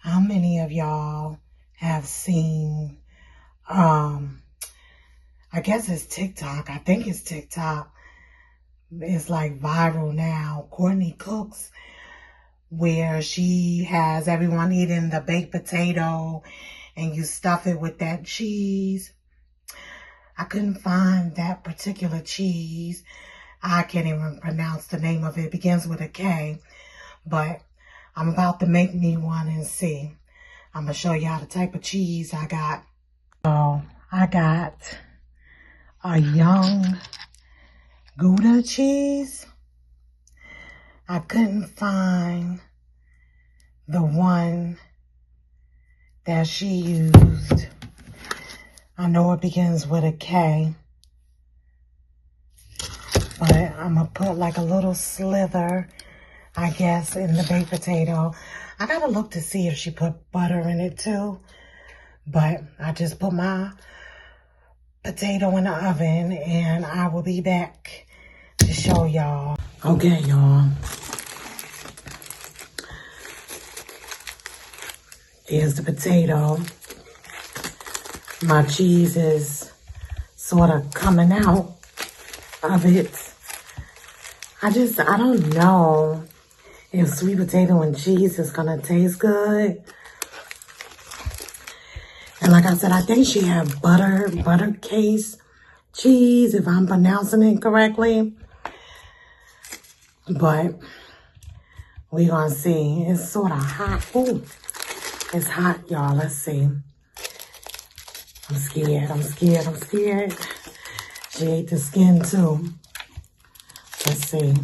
How many of y'all have seen, I guess it's TikTok. I think it's TikTok. It's like viral now. Courtney Cooks, where she has everyone eating the baked potato and you stuff it with that cheese. I couldn't find that particular cheese. I can't even pronounce the name of it. It begins with a K, but I'm about to make me one and see. I'm going to show y'all the type of cheese I got. So I got a young Gouda cheese. I couldn't find the one that she used. I know it begins with a K, but I'm going to put like a little slither, I guess, in the baked potato. I got to look to see if she put butter in it too, but I just put my potato in the oven and I will be back to show y'all. Okay, y'all. Here's the potato. My cheese is sort of coming out of it. I don't know if sweet potato and cheese is gonna taste good. And like I said, I think she had butter case cheese, if I'm pronouncing it correctly. But we're gonna see. It's sort of hot. Ooh, it's hot, y'all. Let's see. I'm scared. She ate the skin too. Let's see.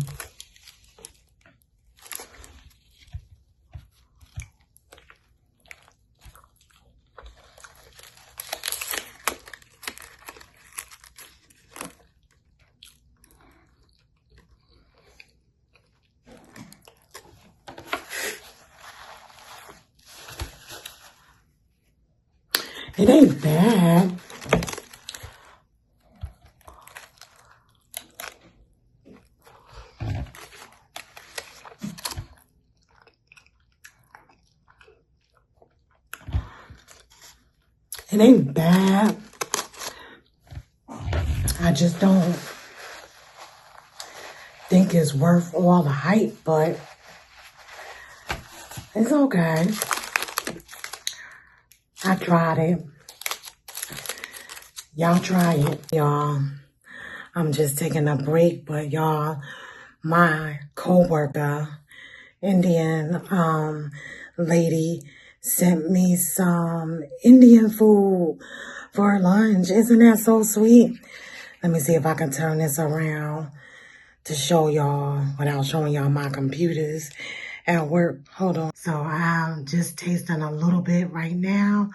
It ain't bad. It ain't bad. I just don't think it's worth all the hype, but it's okay. I tried it. Y'all try it. Y'all, I'm just taking a break, but y'all, my coworker, Indian lady, sent me some Indian food for lunch. Isn't that so sweet? Let me see if I can turn this around to show y'all without showing y'all my computers at work. Hold on. So I'm just tasting a little bit right now.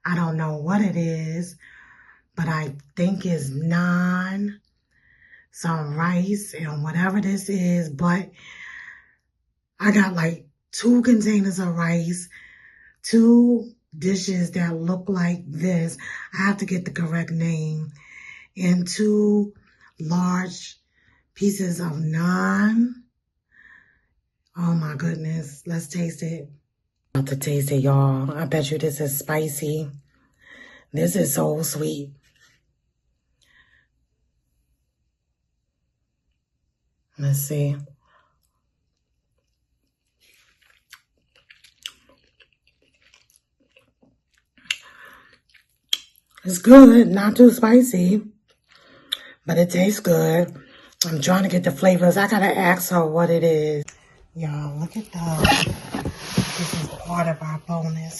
I don't know what it is, but I think it's naan, some rice, and whatever this is. But I got like 2 containers of rice, 2 dishes that look like this. I have to get the correct name. And 2 large pieces of naan. Oh my goodness. Let's taste it. About to taste it, y'all. I bet you this is spicy. This is so sweet. Let's see. It's good, not too spicy, but it tastes good. I'm trying to get the flavors. I gotta ask her what it is. Y'all, look at this. This is part of our bonus.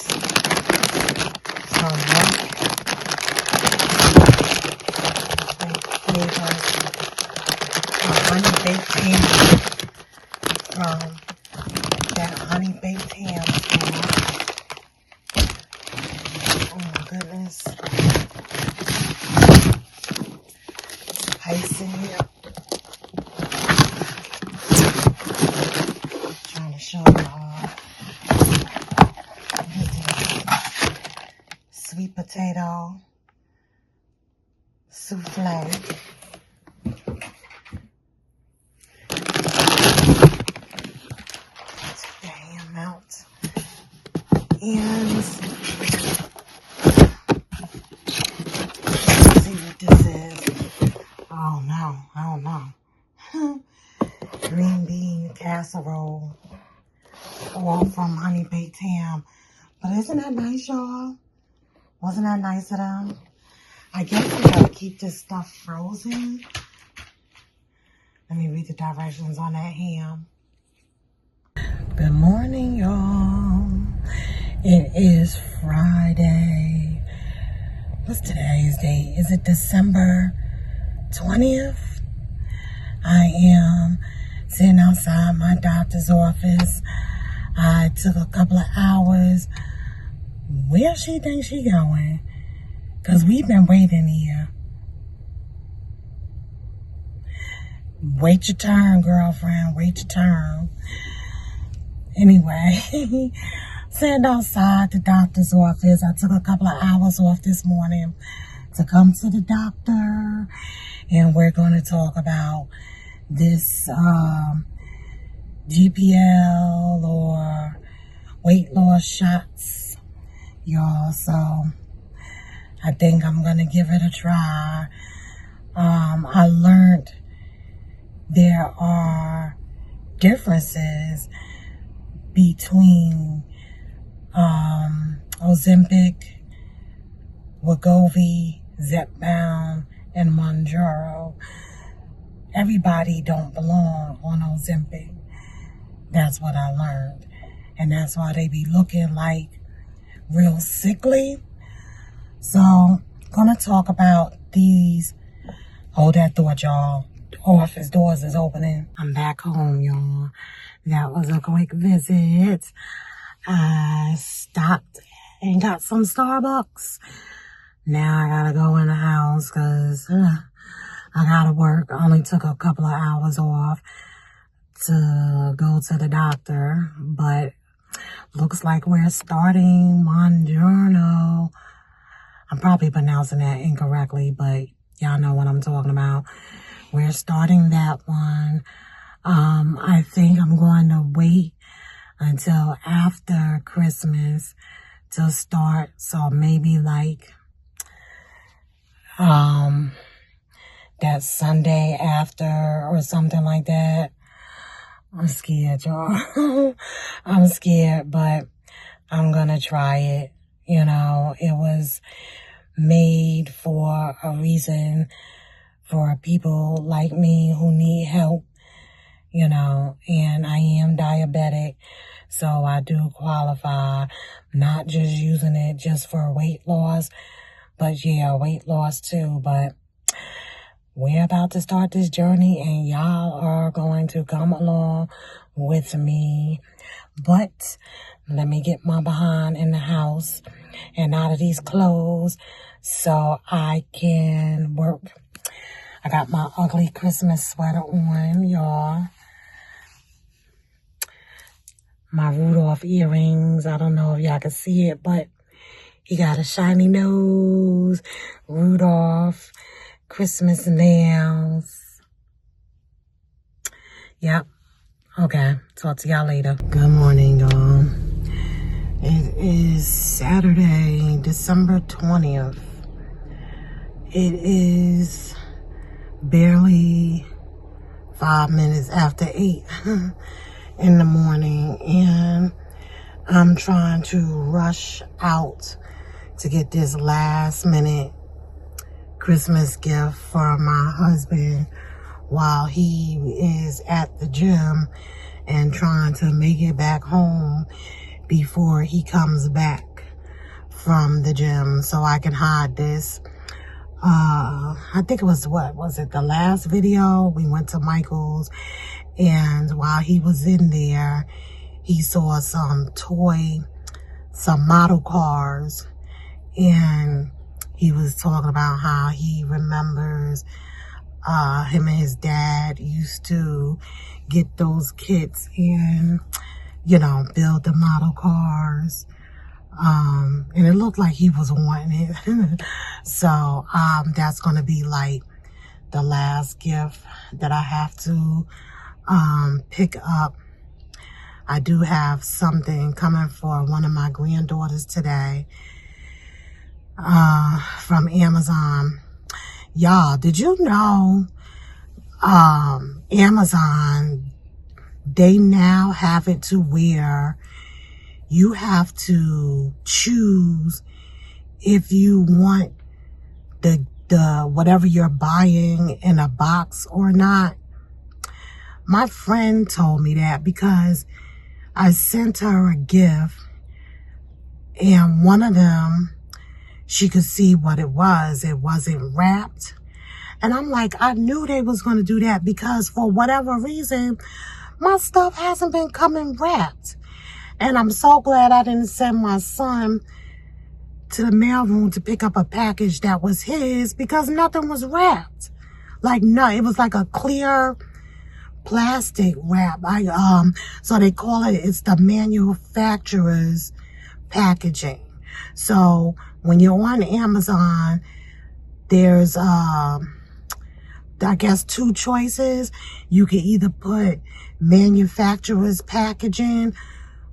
from work. They gave us a honey baked ham from that honey baked ham store. Oh my goodness. Ice in here. Trying to show y'all. Sweet potato souffle. Take the ham out. And let's see what this is. Oh no, I don't know. Green bean casserole. All from honey baked ham. But isn't that nice, y'all? Wasn't that nice of them? I guess we gotta keep this stuff frozen. Let me read the directions on that ham. Good morning, y'all. It is Friday. What's today's date? Is it December 20th? I am sitting outside my doctor's office. I took a couple of hours. Where she thinks she going? Because we've been waiting here. Wait your turn, girlfriend. Wait your turn. Anyway, sitting outside the doctor's office. I took a couple of hours off this morning to come to the doctor. And we're going to talk about this GPL or weight loss shots, y'all. So I think I'm going to give it a try. I learned there are differences between Ozempic, Wegovy, Zepbound, and Mounjaro. Everybody don't belong on Ozempic. That's what I learned. And that's why they be looking like real sickly. So, gonna talk about these. Hold that thought, y'all. Office doors is opening. I'm back home, y'all. That was a quick visit. I stopped and got some Starbucks. Now I gotta go in the house because I gotta work. I only took a couple of hours off to go to the doctor, but looks like we're starting Mounjaro. I'm probably pronouncing that incorrectly, but y'all know what I'm talking about. We're starting that one. I think I'm going to wait until after Christmas to start. So maybe like that Sunday after or something like that. I'm scared, y'all. I'm scared, but I'm gonna try it. You know, it was made for a reason, for people like me who need help, you know, and I am diabetic, so I do qualify, not just using it just for weight loss, but yeah, weight loss too. But we're about to start this journey and y'all are going to come along with me. But let me get my behind in the house and out of these clothes so I can work. I got my ugly Christmas sweater on, y'all. My Rudolph earrings. I don't know if y'all can see it, but he got a shiny nose. Rudolph. Christmas nails. Yep. Okay. Talk to y'all later. Good morning, y'all. It is Saturday, December 20th. It is barely 5 minutes after 8 in the morning, and I'm trying to rush out to get this last minute Christmas gift for my husband while he is at the gym and trying to make it back home before he comes back from the gym so I can hide this. I think it was, what was it, the last video? We went to Michael's, and while he was in there, he saw some model cars, and he was talking about how he remembers him and his dad used to get those kits and, you know, build the model cars. And it looked like he was wanting it. So, that's going to be like the last gift that I have to, pick up. I do have something coming for one of my granddaughters today, from Amazon. Y'all, did you know, Amazon, they now have it to where you have to choose if you want the whatever you're buying in a box or not. My friend told me that because I sent her a gift, and one of them, she could see what it was. It wasn't wrapped. And I'm like, I knew they was going to do that because for whatever reason, my stuff hasn't been coming wrapped. And I'm so glad I didn't send my son to the mailroom to pick up a package that was his, because nothing was wrapped. Like, no, it was like a clear plastic wrap. So they call it, it's the manufacturer's packaging. So when you're on Amazon, there's, I guess, two choices. You can either put manufacturer's packaging,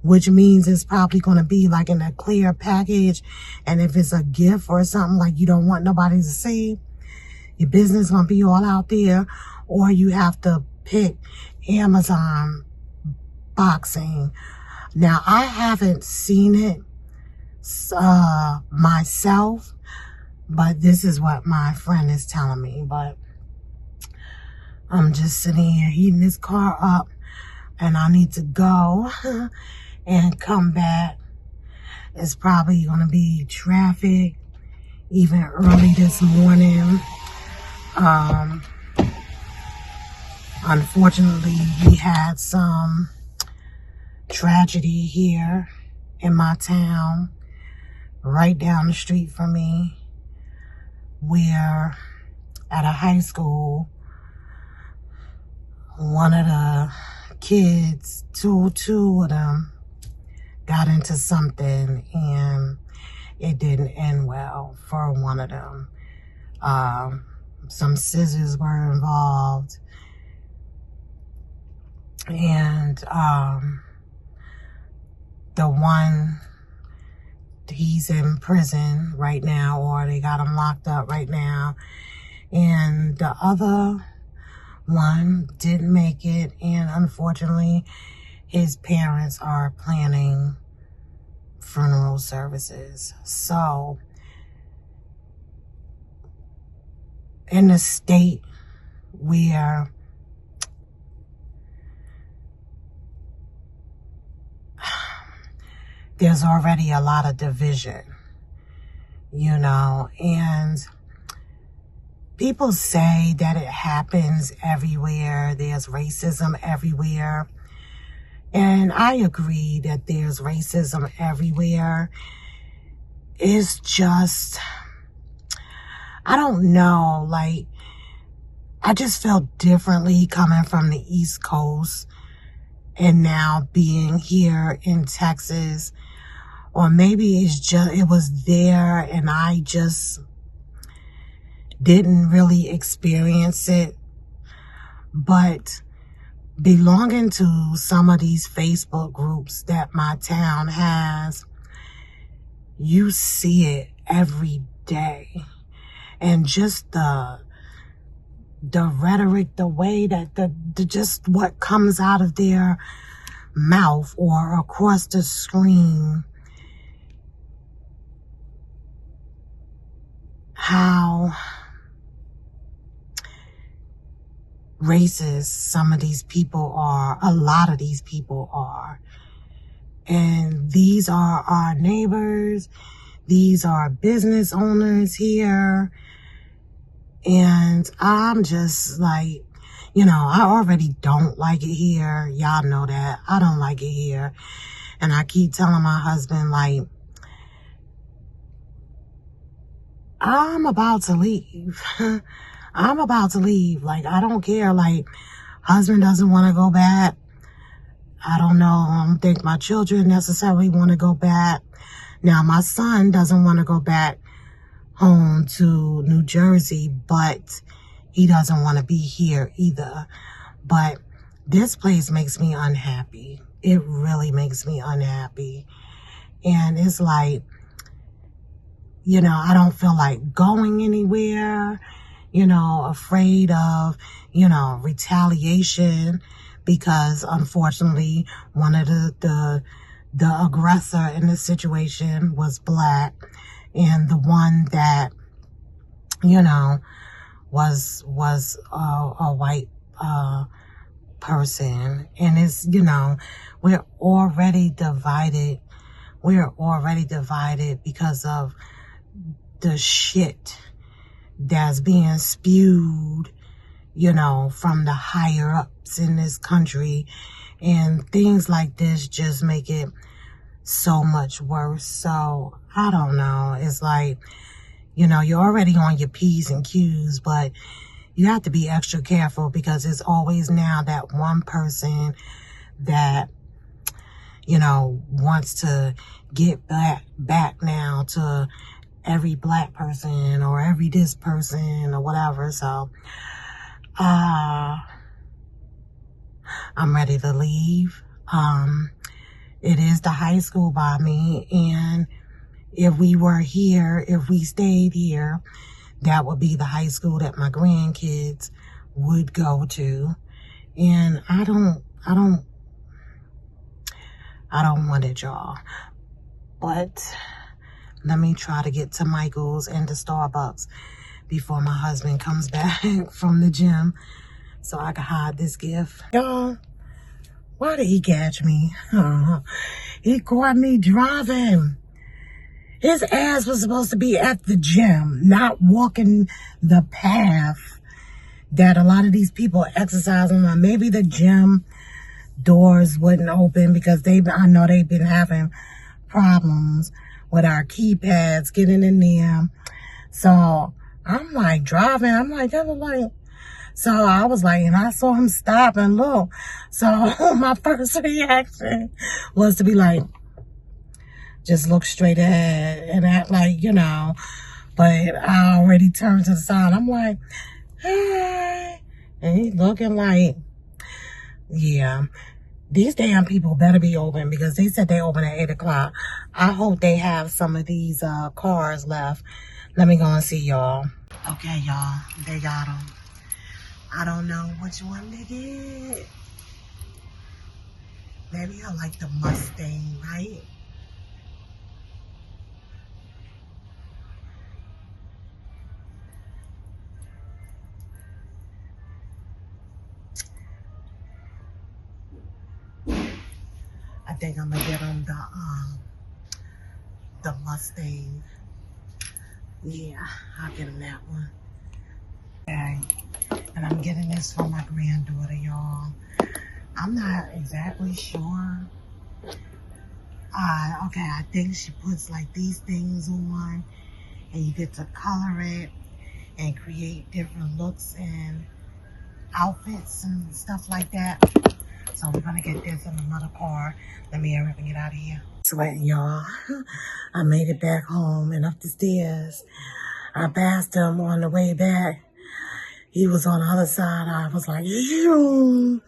which means it's probably going to be like in a clear package. And if it's a gift or something like you don't want nobody to see, your business going to be all out there. Or you have to pick Amazon boxing. Now, I haven't seen it myself, but this is what my friend is telling me. But I'm just sitting here heating this car up, and I need to go and come back. It's probably going to be traffic even early this morning. Unfortunately, we had some tragedy here in my town, right down the street from me, where at a high school, one of the kids, two of them, got into something, and it didn't end well for one of them. Some scissors were involved, and the one, he's in prison right now, or they got him locked up right now, and the other one didn't make it, and unfortunately his parents are planning funeral services. So in a state where there's already a lot of division, you know, and people say that it happens everywhere. There's racism everywhere. And I agree that there's racism everywhere. It's just, I don't know, like, I just feel differently coming from the East Coast and now being here in Texas. Or maybe it's just, it was there and I just didn't really experience it. But belonging to some of these Facebook groups that my town has, you see it every day. And just the rhetoric, the way that the just what comes out of their mouth or across the screen, how racist some of these people are, a lot of these people are. And these are our neighbors. These are business owners here. And I'm just like, you know, I already don't like it here. Y'all know that. I don't like it here. And I keep telling my husband, like, I'm about to leave. I'm about to leave. Like, I don't care. Like, husband doesn't want to go back. I don't know. I don't think my children necessarily want to go back. Now, my son doesn't want to go back home to New Jersey, but he doesn't want to be here either. But this place makes me unhappy. It really makes me unhappy. And it's like, you know, I don't feel like going anywhere, you know, afraid of, you know, retaliation, because unfortunately one of the aggressor in this situation was black, and the one that, you know, was a white person. And it's, you know, we're already divided. We're already divided because of the shit that's being spewed, you know, from the higher ups in this country. And things like this just make it so much worse. So I don't know. It's like, you know, you're already on your P's and Q's, but you have to be extra careful, because it's always now that one person that, you know, wants to get back now to every black person or every this person or whatever. So I'm ready to leave. It is the high school by me, and if we were here, if we stayed here, that would be the high school that my grandkids would go to. And I don't want it, y'all. But let me try to get to Michael's and to Starbucks before my husband comes back from the gym, so I can hide this gift. Y'all, why did he catch me? He caught me driving. His ass was supposed to be at the gym, not walking the path that a lot of these people are exercising on. Maybe the gym doors wouldn't open, because I know they've been having problems with our keypads getting in there. So I'm like driving. I'm like, that was like, so I was like, and I saw him stop and look. So my first reaction was to be like, just look straight ahead and act like, you know, but I already turned to the side. I'm like, hey, and he's looking like, yeah, these damn people better be open, because they said they open at 8 o'clock. I hope they have some of these cars left. Let me go and see y'all. Okay, y'all, they got them. I don't know which one to get. Maybe I like the Mustang, right? I think I'm gonna get them the Mustang. Yeah, I'll get them that one. Okay, and I'm getting this for my granddaughter, y'all. I'm not exactly sure. Okay, I think she puts like these things on, and you get to color it and create different looks and outfits and stuff like that. So we're gonna get this in another car. Let me hurry up and get out of here. Sweating, y'all. I made it back home and up the stairs. I passed him on the way back. He was on the other side. I was like, ew.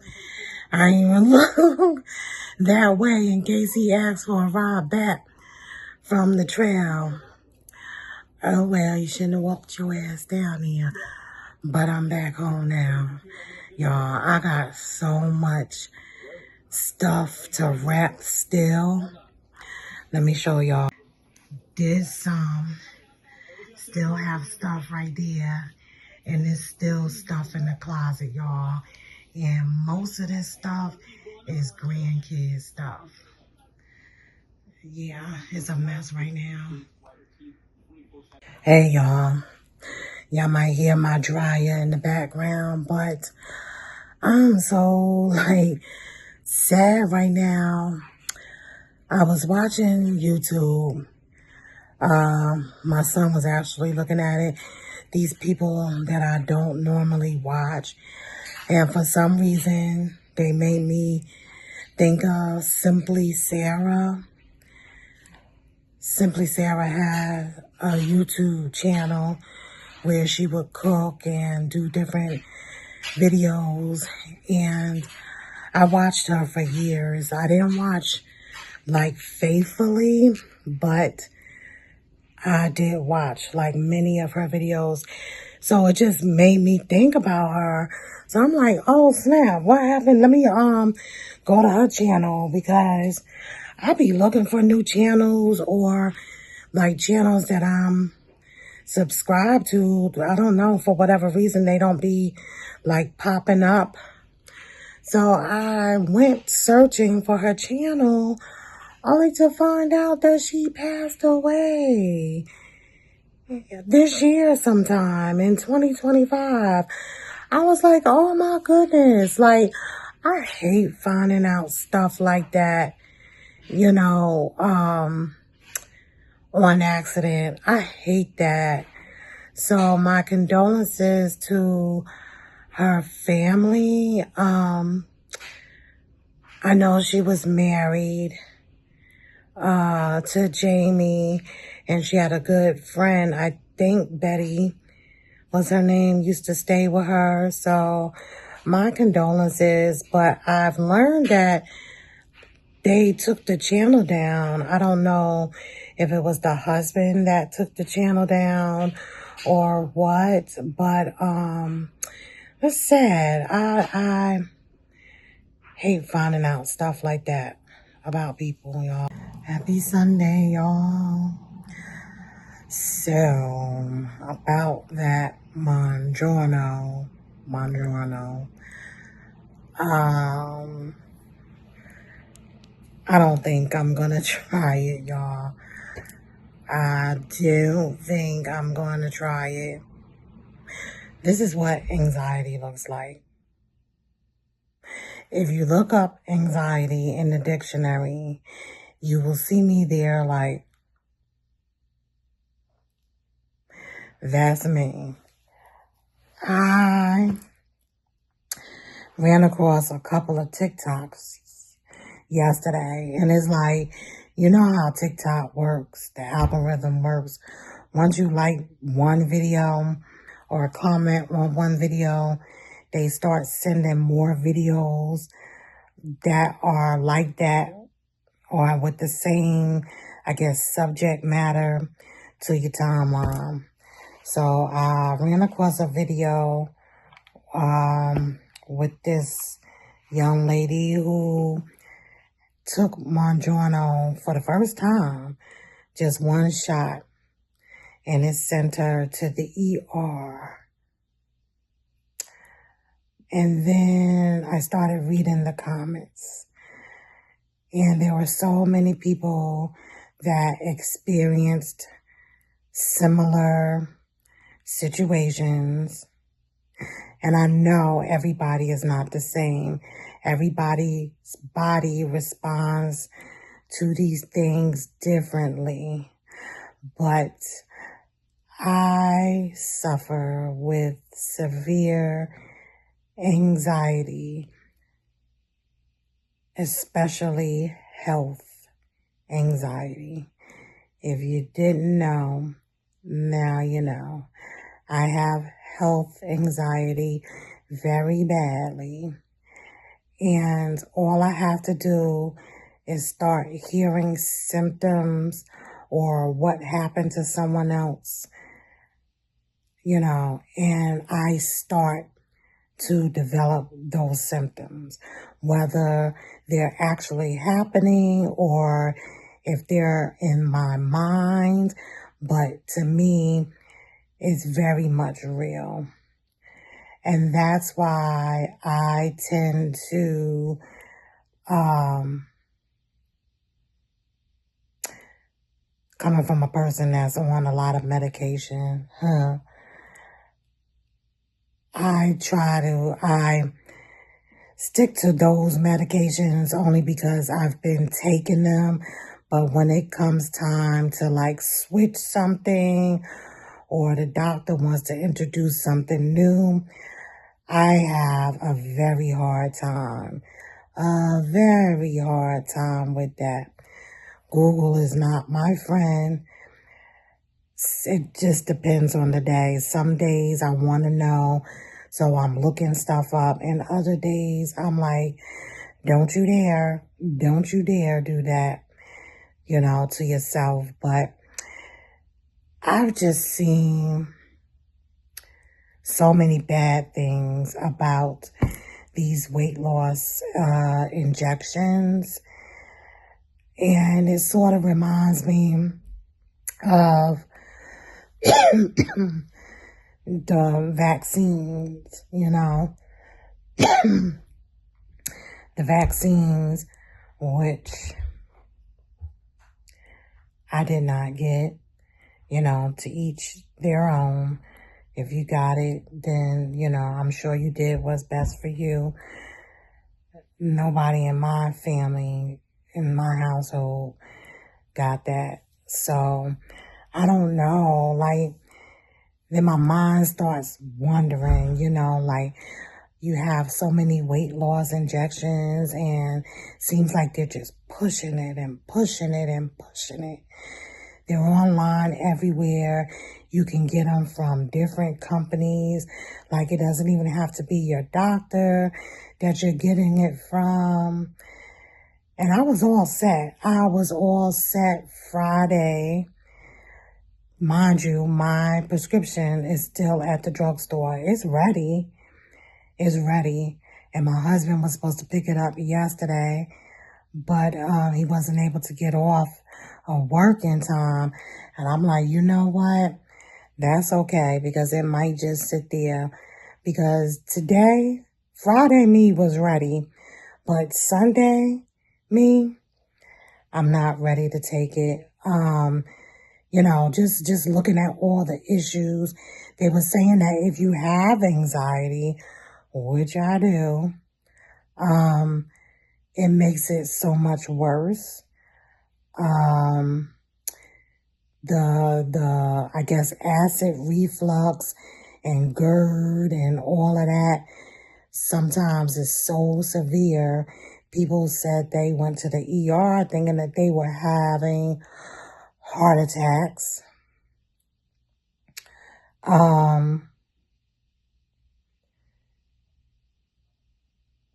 I didn't even look that way in case he asked for a ride back from the trail. Oh, well, you shouldn't have walked your ass down here. But I'm back home now. Y'all, I got so much stuff to wrap still. Let me show y'all. This still have stuff right there. And there's still stuff in the closet, y'all. And most of this stuff is grandkids stuff. Yeah, it's a mess right now. Hey y'all, y'all might hear my dryer in the background, but I'm so sad right now. I was watching YouTube. My son was actually looking at it. These people that I don't normally watch, and for some reason they made me think of Simply Sarah. Simply Sarah had a YouTube channel where she would cook and do different videos, and I watched her for years. I didn't watch faithfully, but I did watch many of her videos. So it just made me think about her. So I'm like, oh snap, what happened? Let me go to her channel, because I be looking for new channels, or channels that I'm subscribed to. I don't know, for whatever reason they don't be popping up. So I went searching for her channel, only to find out that she passed away this year sometime in 2025. I was like, oh my goodness. I hate finding out stuff like that, on accident. I hate that. So my condolences to her family. I know she was married to Jamie, and she had a good friend. I think Betty was her name, used to stay with her. So my condolences, but I've learned that they took the channel down. I don't know if it was the husband that took the channel down or what, but it's sad. I hate finding out stuff like that about people, y'all. Happy Sunday, y'all. So, about that Mounjaro, um, I don't think I'm gonna try it, y'all. I don't think I'm gonna try it. This is what anxiety looks like. If you look up anxiety in the dictionary, you will see me there that's me. I ran across a couple of TikToks yesterday, and it's you know how TikTok works, the algorithm works. Once you like one video or comment on one video, they start sending more videos that are like that, or with the same, I guess, subject matter to your timeline. So I ran across a video with this young lady who took Mounjaro for the first time, just one shot, and it sent her to the ER. And then I started reading the comments, and there were so many people that experienced similar situations. And I know everybody is not the same. Everybody's body responds to these things differently. But I suffer with severe anxiety, especially health anxiety. If you didn't know, now you know. I have health anxiety very badly, and all I have to do is start hearing symptoms or what happened to someone else, and I start to develop those symptoms, whether they're actually happening or if they're in my mind. But to me, it's very much real. And that's why I tend to coming from a person that's on a lot of medication, I stick to those medications only because I've been taking them. But when it comes time to like switch something or the doctor wants to introduce something new, I have a very hard time with that. Google is not my friend. It just depends on the day. Some days I want to know, so I'm looking stuff up. And other days I'm like, don't you dare do that, to yourself. But I've just seen so many bad things about these weight loss injections. And it sort of reminds me of the vaccines, the vaccines, which I did not get, to each their own. If you got it, then, I'm sure you did what's best for you. Nobody in my family, in my household, got that. So, I don't know, like, then my mind starts wondering, like, you have so many weight loss injections and seems like they're just pushing it and pushing it and pushing it. They're online everywhere. You can get them from different companies. Like, it doesn't even have to be your doctor that you're getting it from. And I was all set. Friday. Mind you, my prescription is still at the drugstore. It's ready. And my husband was supposed to pick it up yesterday, but he wasn't able to get off of work in time. And I'm like, you know what? That's okay, because it might just sit there. Because today, Friday me was ready, but Sunday me, I'm not ready to take it. Just looking at all the issues. They were saying that if you have anxiety, which I do, it makes it so much worse. I guess acid reflux and GERD and all of that sometimes is so severe. People said they went to the ER thinking that they were having heart attacks.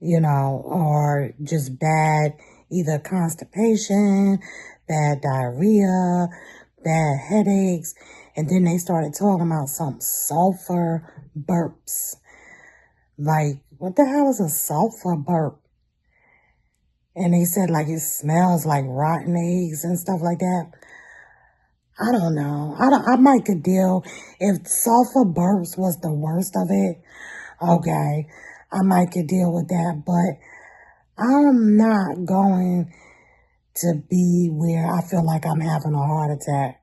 Or just bad, either constipation, bad diarrhea, bad headaches. And then they started talking about some sulfur burps. Like, what the hell is a sulfur burp? And they said, like, it smells like rotten eggs and stuff like that. I don't know. I might could deal if sulfur burps was the worst of it. Okay, I might could deal with that, but I'm not going to be where I feel like I'm having a heart attack.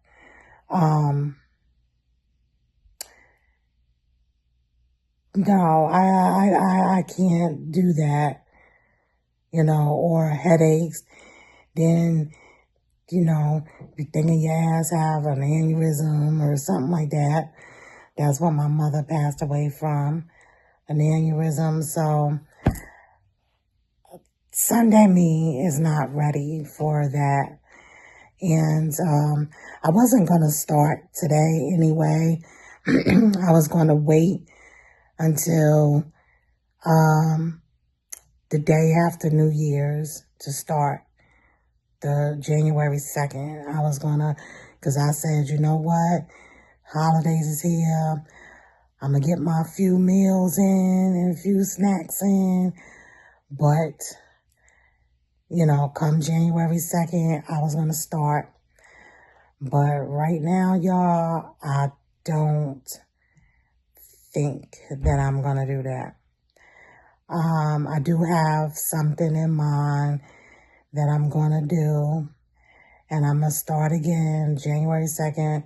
No, I can't do that, or headaches. Then, you thinking your ass have an aneurysm or something like that. That's what my mother passed away from, an aneurysm. So Sunday me is not ready for that. And I wasn't going to start today anyway. I was going to wait until the day after New Year's to start, the January 2nd. I was going to, because I said, you know what? Holidays is here. I'm going to get my few meals in and a few snacks in. But, come January 2nd, I was going to start. But right now, y'all, I don't think that I'm going to do that. I do have something in mind that I'm going to do. And I'm going to start again January 2nd.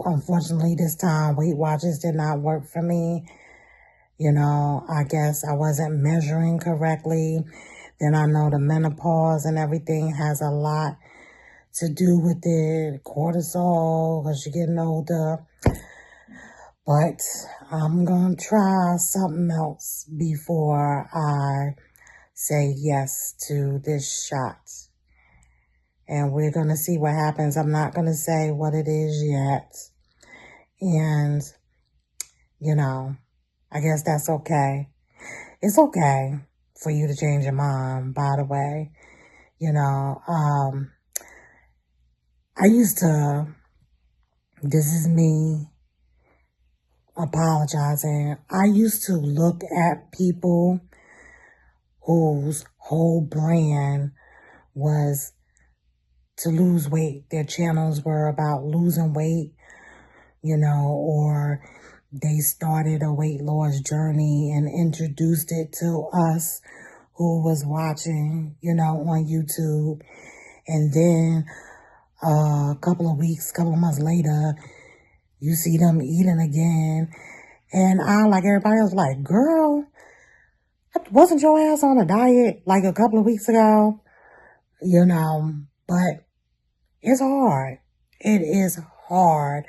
Unfortunately, this time, Weight Watchers did not work for me. You know, I guess I wasn't measuring correctly. Then I know the menopause and everything has a lot to do with it. Cortisol, because you're getting older. But I'm going to try something else before I say yes to this shot. And we're going to see what happens. I'm not going to say what it is yet. And, you know, I guess that's okay. It's okay for you to change your mind, by the way. You know, I used to, this is me apologizing. I used to look at people whose whole brand was to lose weight. Their channels were about losing weight, you know, or they started a weight loss journey and introduced it to us who was watching, you know, on YouTube. And then a couple of months later, you see them eating again. And I, like everybody else, like, girl, wasn't your ass on a diet like a couple of weeks ago? You know, but it's hard. It is hard.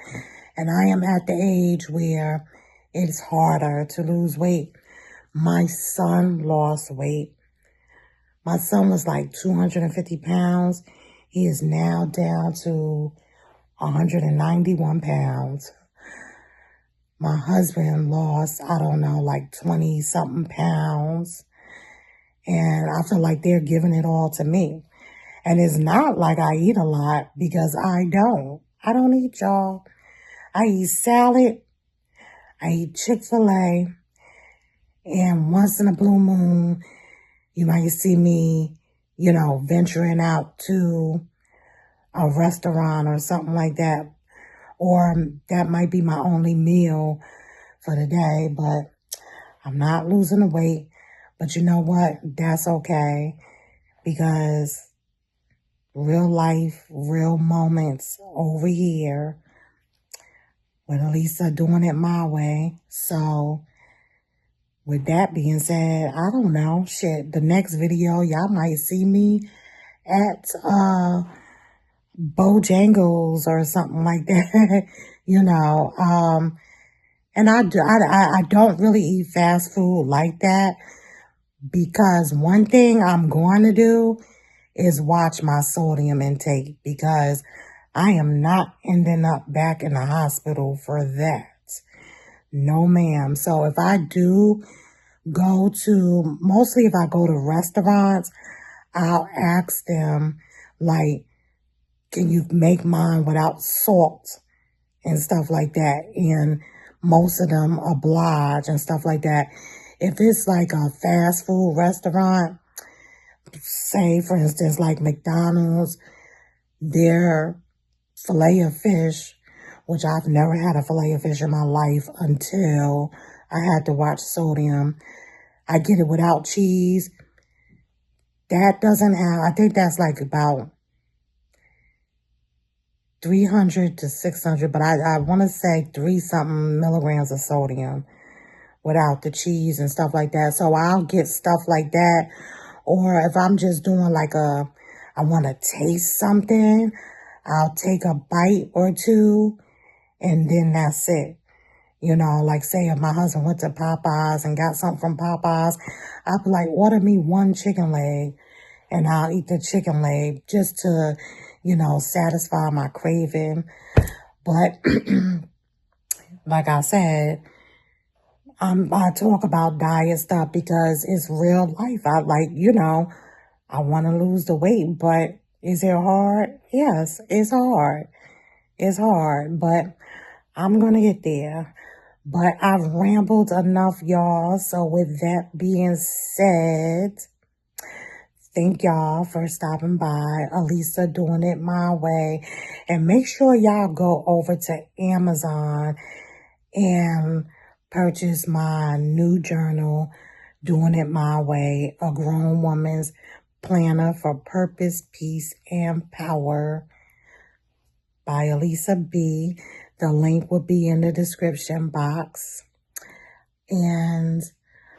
And I am at the age where it's harder to lose weight. My son lost weight. My son was like 250 pounds. He is now down to 191 pounds. My husband lost, I don't know, like 20 something pounds. And I feel like they're giving it all to me. And it's not like I eat a lot, because I don't. I don't eat, y'all. I eat salad. I eat Chick-fil-A. And once in a blue moon, you might see me, you know, venturing out to a restaurant or something like that. Or that might be my only meal for the day. But I'm not losing the weight. But you know what? That's okay. Because real life, real moments over here with Alisa doing it my way. So with that being said, I don't know. Shit, the next video, y'all might see me at Bojangles or something like that. You know, and I don't really eat fast food like that, because one thing I'm going to do is watch my sodium intake, because I am not ending up back in the hospital for that. No, ma'am. So if I do go to, mostly if I go to restaurants, I'll ask them, like, can you make mine without salt and stuff like that? And most of them oblige and stuff like that. If it's like a fast food restaurant, say, for instance, like McDonald's, their filet of fish, which I've never had a filet of fish in my life until I had to watch sodium. I get it without cheese. That doesn't have, I think that's like about 300 to 600, but I want to say 3-something milligrams of sodium without the cheese and stuff like that. So I'll get stuff like that. Or if I'm just doing like I want to taste something, I'll take a bite or two, and then that's it. You know, like say if my husband went to Popeyes and got something from Popeyes, I'll be like, order me one chicken leg, and I'll eat the chicken leg just to, you know, satisfy my craving. But like I said, I talk about diet stuff because it's real life. I like, you know, I want to lose the weight, but is it hard? Yes, it's hard. It's hard, but I'm going to get there. But I've rambled enough, y'all. So with that being said, thank y'all for stopping by. Alisa doing it my way. And make sure y'all go over to Amazon and purchase my new journal, Doing It My Way, A Grown Woman's Planner for Purpose, Peace, and Power by Alisa B. The link will be in the description box. And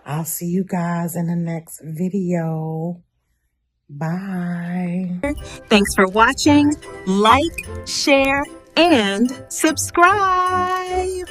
I'll see you guys in the next video. Bye. Thanks for watching. Like, share, and subscribe.